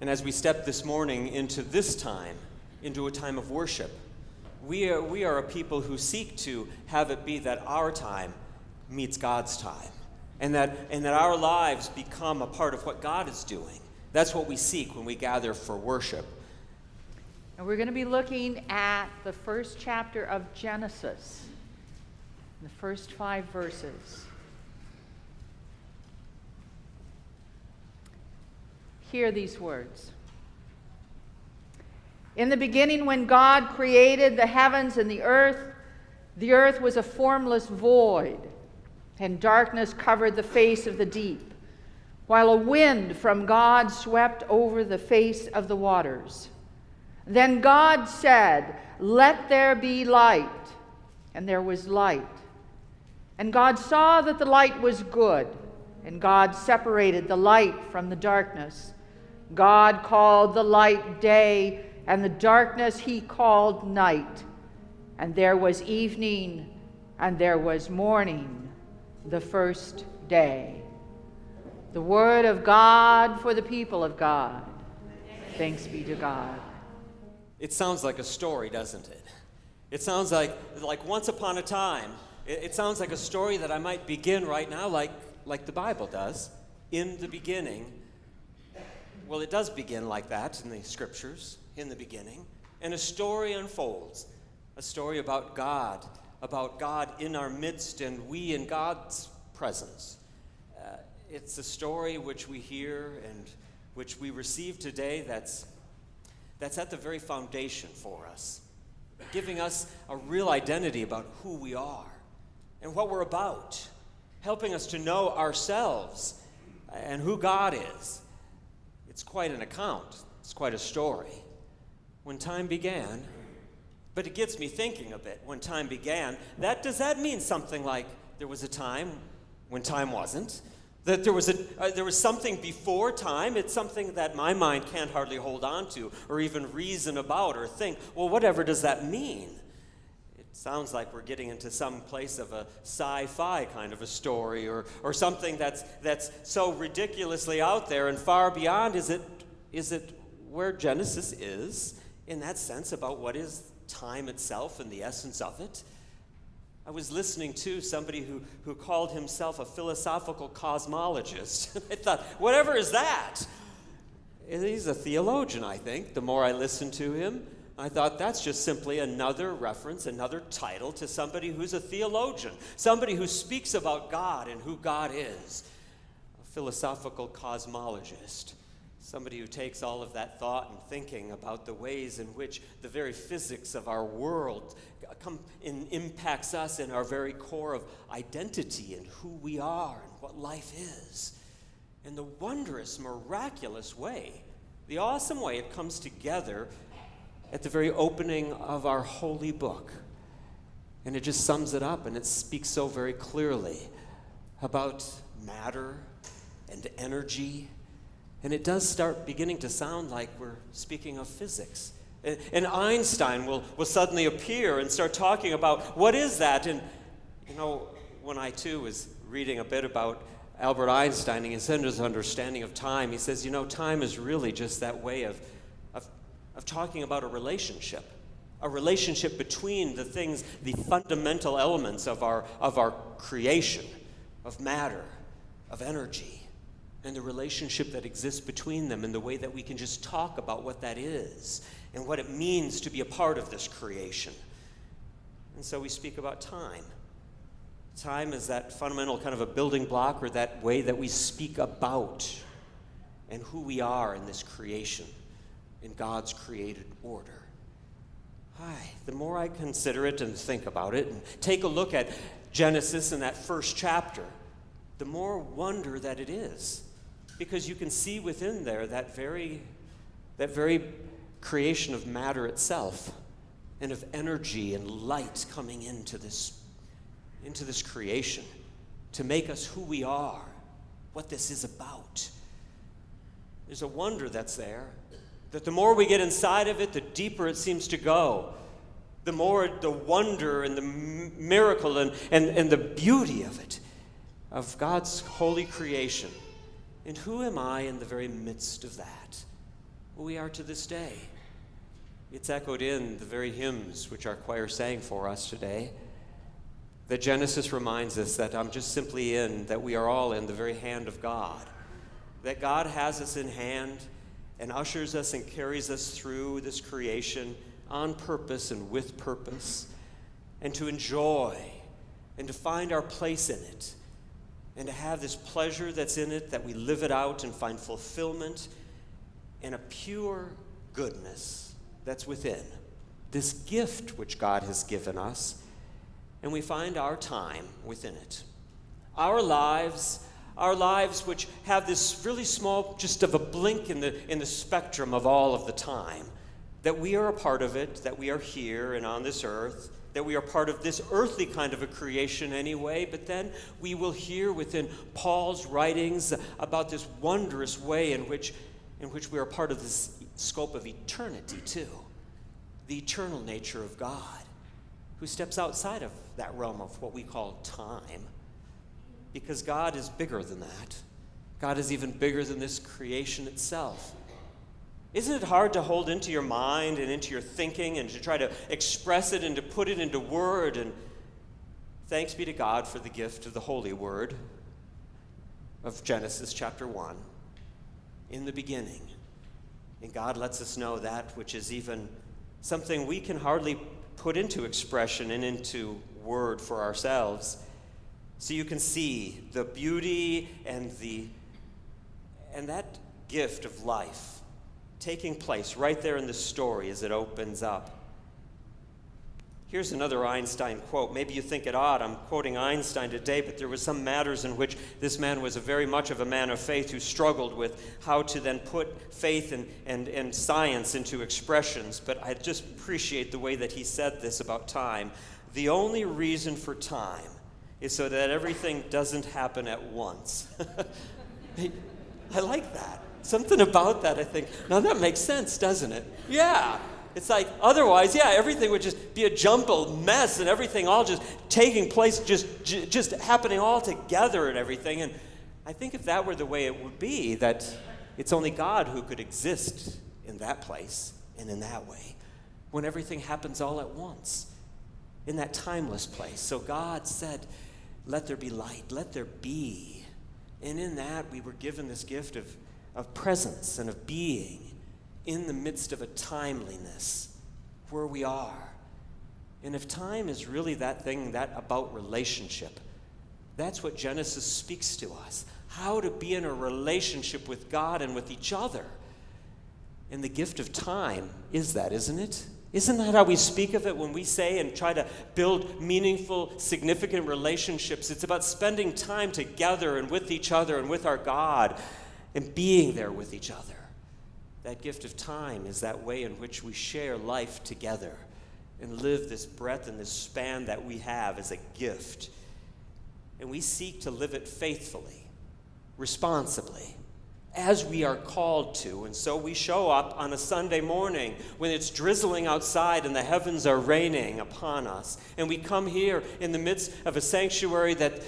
And as we step this morning into this time, into a time of worship, we are a people who seek to have it be that our time meets God's time, and that our lives become a part of what God is doing. That's what we seek when we gather for worship. And we're going to be looking at the first chapter of Genesis, the first 5 verses. Hear these words. In the beginning, when God created the heavens and the earth was a formless void, and darkness covered the face of the deep, while a wind from God swept over the face of the waters. Then God said, "Let there be light," and there was light. And God saw that the light was good, and God separated the light from the darkness. God called the light day, and the darkness he called night. And there was evening, and there was morning, the first day. The word of God for the people of God. Thanks be to God. It sounds like a story, doesn't it? It sounds like once upon a time. It sounds like a story that I might begin right now, like the Bible does. In the beginning. Well, it does begin like that in the scriptures, in the beginning. And a story unfolds. A story about God in our midst and we in God's presence. It's a story which we hear and which we receive today that's at the very foundation for us, giving us a real identity about who we are and what we're about, helping us to know ourselves and who God is. It's quite an account. It's quite a story. When time began, but it gets me thinking a bit. When time began, does that mean something like there was a time when time wasn't? That there was something before time? It's something that my mind can't hardly hold on to or even reason about or think, well, whatever does that mean? It sounds like we're getting into some place of a sci-fi kind of a story or something that's so ridiculously out there and far beyond. Is it where Genesis is in that sense about what is time itself and the essence of it? I was listening to somebody who called himself a philosophical cosmologist. I thought, whatever is that? He's a theologian, I think. The more I listened to him, I thought that's just simply another reference, another title to somebody who's a theologian, somebody who speaks about God and who God is. A philosophical cosmologist. Somebody who takes all of that thought and thinking about the ways in which the very physics of our world impacts us in our very core of identity and who we are and what life is. And the wondrous, miraculous way, the awesome way it comes together at the very opening of our holy book. And it just sums it up, and it speaks so very clearly about matter and energy. And it does start beginning to sound like we're speaking of physics. And Einstein will suddenly appear and start talking about what is that? And, when I too was reading a bit about Albert Einstein and his understanding of time, he says, time is really just that way of talking about a relationship between the things, the fundamental elements of our creation, of matter, of energy, and the relationship that exists between them and the way that we can just talk about what that is and what it means to be a part of this creation. And so we speak about time. Time is that fundamental kind of a building block or that way that we speak about and who we are in this creation, in God's created order. The more I consider it and think about it and take a look at Genesis in that first chapter, the more wonder that it is. Because you can see within there that very creation of matter itself and of energy and light coming into this creation to make us who we are, what this is about. There's a wonder that's there, that the more we get inside of it, the deeper it seems to go. The more the wonder and the miracle and the beauty of it, of God's holy creation. And who am I in the very midst of that? we are to this day. It's echoed in the very hymns which our choir sang for us today. That Genesis reminds us that I'm just simply that we are all in the very hand of God. That God has us in hand and ushers us and carries us through this creation on purpose and with purpose, and to enjoy and to find our place in it, and to have this pleasure that's in it, that we live it out and find fulfillment and a pure goodness that's within this gift which God has given us, and we find our time within it. Our lives which have this really small, just of a blink in the spectrum of all of the time, that we are a part of it, that we are here and on this earth, that we are part of this earthly kind of a creation anyway, but then we will hear within Paul's writings about this wondrous way in which we are part of this scope of eternity too, the eternal nature of God, who steps outside of that realm of what we call time, because God is bigger than that. God is even bigger than this creation itself. Isn't it hard to hold into your mind and into your thinking and to try to express it and to put it into word? And thanks be to God for the gift of the Holy Word of Genesis chapter 1. In the beginning. And God lets us know that which is even something we can hardly put into expression and into word for ourselves. So you can see the beauty and that gift of life taking place right there in the story as it opens up. Here's another Einstein quote. Maybe you think it odd, I'm quoting Einstein today, but there were some matters in which this man was very much of a man of faith who struggled with how to then put faith and science into expressions. But I just appreciate the way that he said this about time. The only reason for time is so that everything doesn't happen at once. I like that. Something about that, I think, now that makes sense, doesn't it? Yeah. It's like, otherwise, everything would just be a jumbled mess and everything all just taking place, just happening all together and everything. And I think if that were the way it would be, that it's only God who could exist in that place and in that way, when everything happens all at once, in that timeless place. So God said, let there be light, let there be. And in that, we were given this gift of presence and of being in the midst of a timeliness where we are. And if time is really that thing, that about relationship, that's what Genesis speaks to us. How to be in a relationship with God and with each other. And the gift of time is that, isn't it? Isn't that how we speak of it when we say and try to build meaningful, significant relationships? It's about spending time together and with each other and with our God and being there with each other. That gift of time is that way in which we share life together and live this breadth and this span that we have as a gift. And we seek to live it faithfully, responsibly, as we are called to. And so we show up on a Sunday morning when it's drizzling outside and the heavens are raining upon us. And we come here in the midst of a sanctuary that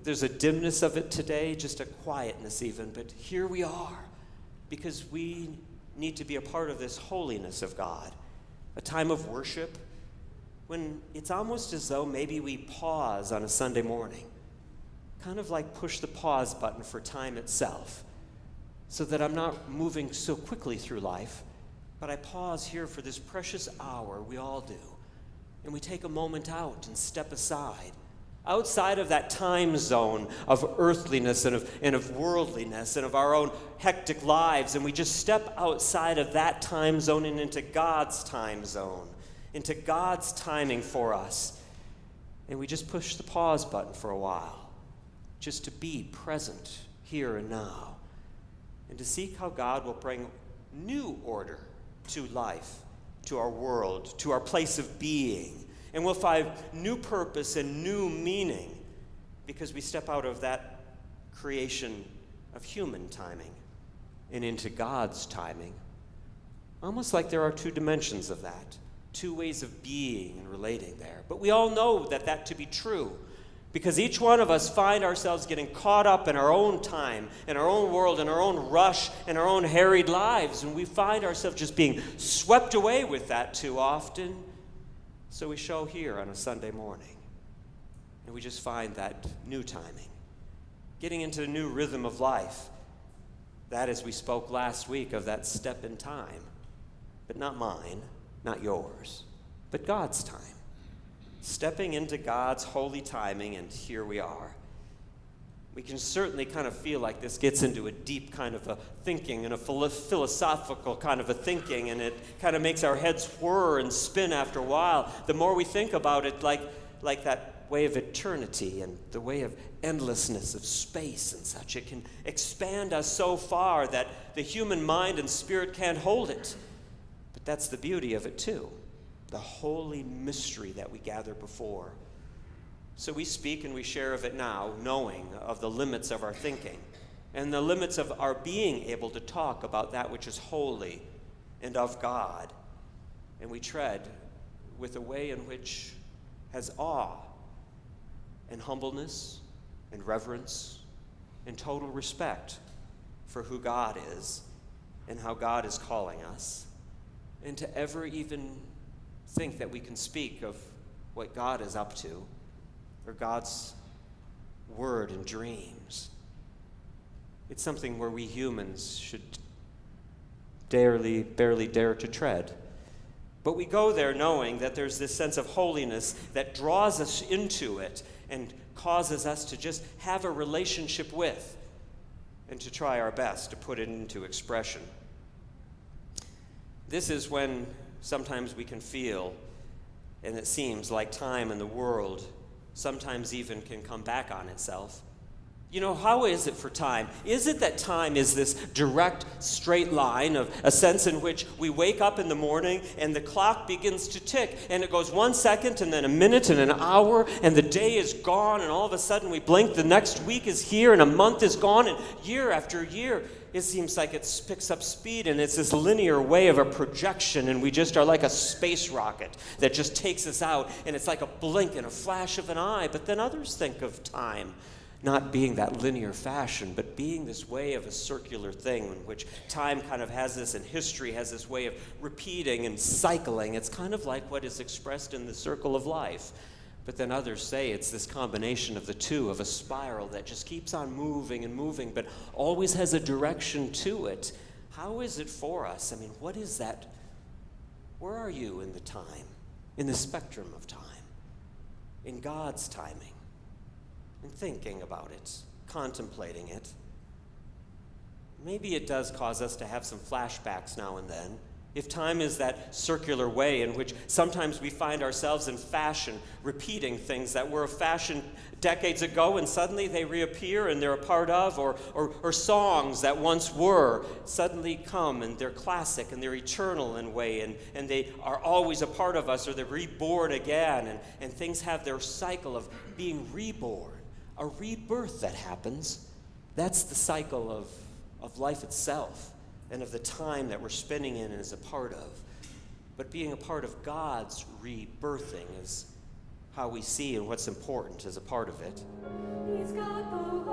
there's a dimness of it today, just a quietness even, but here we are. Because we need to be a part of this holiness of God, a time of worship when it's almost as though maybe we pause on a Sunday morning, kind of like push the pause button for time itself, so that I'm not moving so quickly through life, but I pause here for this precious hour, we all do, and we take a moment out and step aside, outside of that time zone of earthliness and of worldliness and of our own hectic lives, and we just step outside of that time zone and into God's time zone, into God's timing for us. And we just push the pause button for a while, just to be present here and now, and to seek how God will bring new order to life, to our world, to our place of being. And we'll find new purpose and new meaning because we step out of that creation of human timing and into God's timing. Almost like there are two dimensions of that, two ways of being and relating there. But we all know that to be true Because each one of us find ourselves getting caught up in our own time, in our own world, in our own rush, in our own harried lives. And we find ourselves just being swept away with that too often. So we show here on a Sunday morning. And we just find that new timing. Getting into a new rhythm of life. That, as we spoke last week, of that step in time. But not mine, not yours, but God's time. Stepping into God's holy timing, and here we are. We can certainly kind of feel like this gets into a deep kind of a thinking and a philosophical kind of a thinking, and it kind of makes our heads whir and spin after a while. The more we think about it, like that way of eternity and the way of endlessness of space and such, it can expand us so far that the human mind and spirit can't hold it. But that's the beauty of it too. The holy mystery that we gather before. So we speak and we share of it now, knowing of the limits of our thinking and the limits of our being able to talk about that which is holy and of God. And we tread with a way in which has awe and humbleness and reverence and total respect for who God is and how God is calling us, and to ever even think that we can speak of what God is up to, or God's word and dreams. It's something where we humans should barely dare to tread. But we go there knowing that there's this sense of holiness that draws us into it and causes us to just have a relationship with, and to try our best to put it into expression. This is when sometimes we can feel, and it seems like time in the world sometimes even can come back on itself. You know, how is it for time? Is it that time is this direct, straight line of a sense in which we wake up in the morning and the clock begins to tick, and it goes 1 second and then a minute and an hour, and the day is gone, and all of a sudden we blink, the next week is here, and a month is gone, and year after year, it seems like it picks up speed, and it's this linear way of a projection, and we just are like a space rocket that just takes us out, and it's like a blink and a flash of an eye. But then others think of time not being that linear fashion, but being this way of a circular thing in which time kind of has this, and history has this way of repeating and cycling. It's kind of like what is expressed in the circle of life. But then others say it's this combination of the two, of a spiral that just keeps on moving and moving, but always has a direction to it. How is it for us? I mean, what is that? Where are you in the time, in the spectrum of time, in God's timing, and thinking about it, contemplating it? Maybe it does cause us to have some flashbacks now and then. If time is that circular way in which sometimes we find ourselves in fashion, repeating things that were a fashion decades ago, and suddenly they reappear and they're a part of, or songs that once were suddenly come and they're classic and they're eternal in a way, and they are always a part of us, or they're reborn again, and things have their cycle of being reborn, a rebirth that happens. That's the cycle of life itself, and of the time that we're spending in and is a part of. But being a part of God's rebirthing is how we see and what's important as a part of it. He's got the